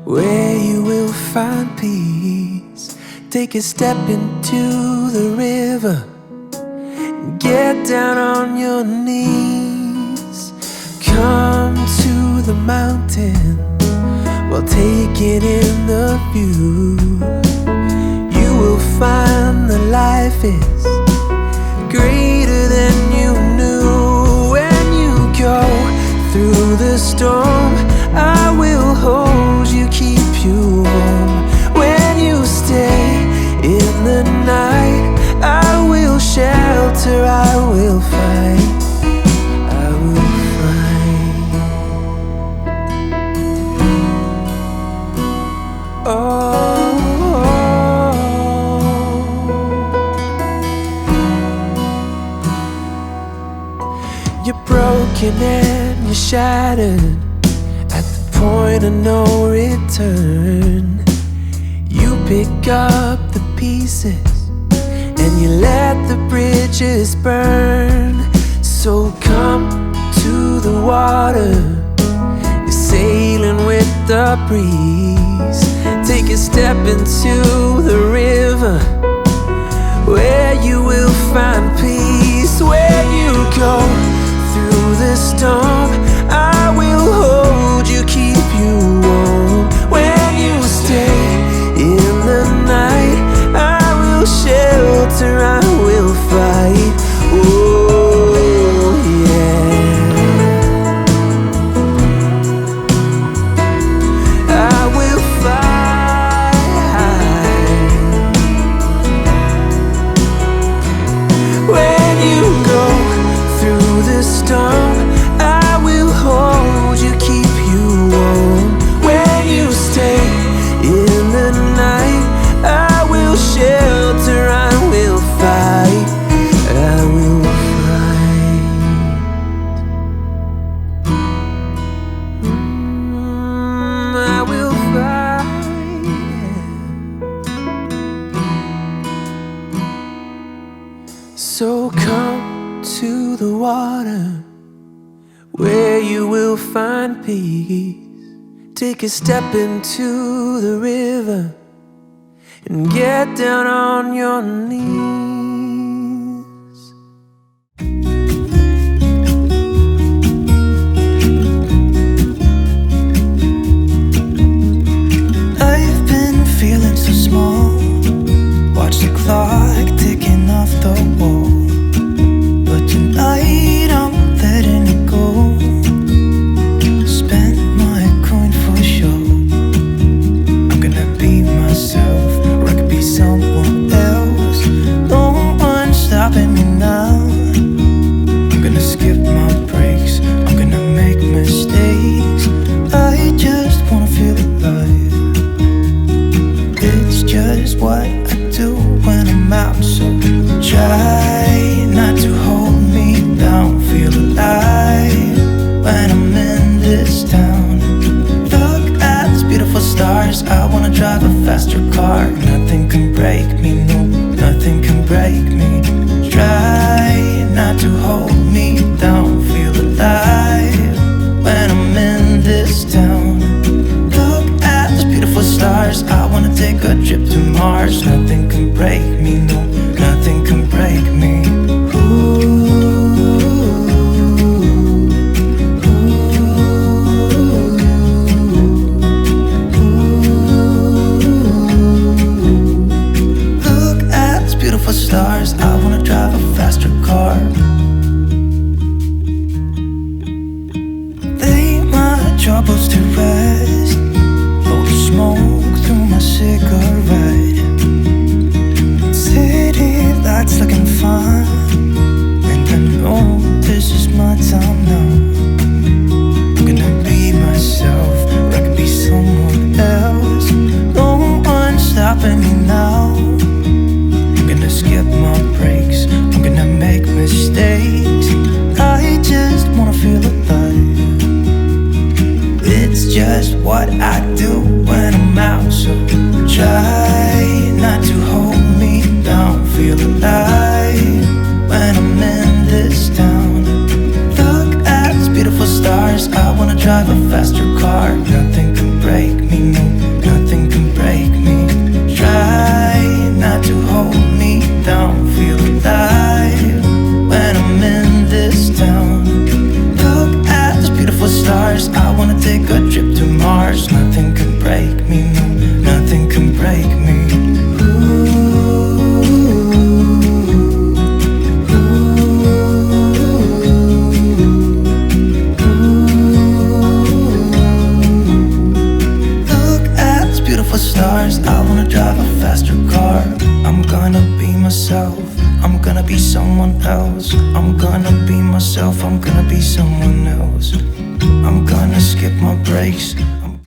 where you will find peace. Take a step into the river, get down on your knees. Come to the mountain while taking in the view. You will find that life is greater than you knew. When you go through the storm, I will hold you, keep you warm. When you stay in the night, I will shelter, I will fight, I will fight. Oh, you're broken and you're shattered at the point of no return. You pick up the pieces and you let the bridges burn. So come to the water, you're sailing with the breeze. Take a step into the river, where you will find peace. When you go through the storm, I will hold you, keep you warm. When you stay in the night, I will shelter, I will fight. Oh yeah, I will fight. When you go through the storm, I will hold you, keep you warm. When you stay in the night, I will shelter, I will fight, I will fight. I will fight. So come to the water, where you will find peace. Take a step into the river and get down on your knees. I've been feeling so small, watch the clock ticking off the wall. But tonight I'm letting it go. Spend my coin for sure. I'm gonna be myself, or I could be someone else. No one's stopping me now. I'm gonna skip my breaks, I'm gonna make mistakes. I just wanna feel alive. It's just what I do when I'm out, so try not to hold me down. Feel alive when I'm in this town. Look at these beautiful stars, I wanna drive a faster car. Nothing can break me, no, nothing can break me. Try not to hold me down. Feel alive when I'm in this town. Look at these beautiful stars, I wanna take a trip to Mars. Nothing can break me, no, nothing can break me. Look at these beautiful stars, I wanna drive a faster car. Lay my troubles to rest, blow the smoke through my cigarette. City lights looking fine, and I know this is my time now. I'm gonna be myself, or I could be someone else. No one's stopping me now. I'm gonna skip my breaks, I'm gonna make mistakes. I just wanna feel alive. It's just what I do when I'm out, so try not to hold me down. Feel alive when I'm in this town. Look at these beautiful stars, I wanna drive a faster car. Nothing can break me, no, stars. I wanna drive a faster car. I'm gonna be myself. I'm gonna be someone else. I'm gonna be myself. I'm gonna be someone else. I'm gonna skip my breaks.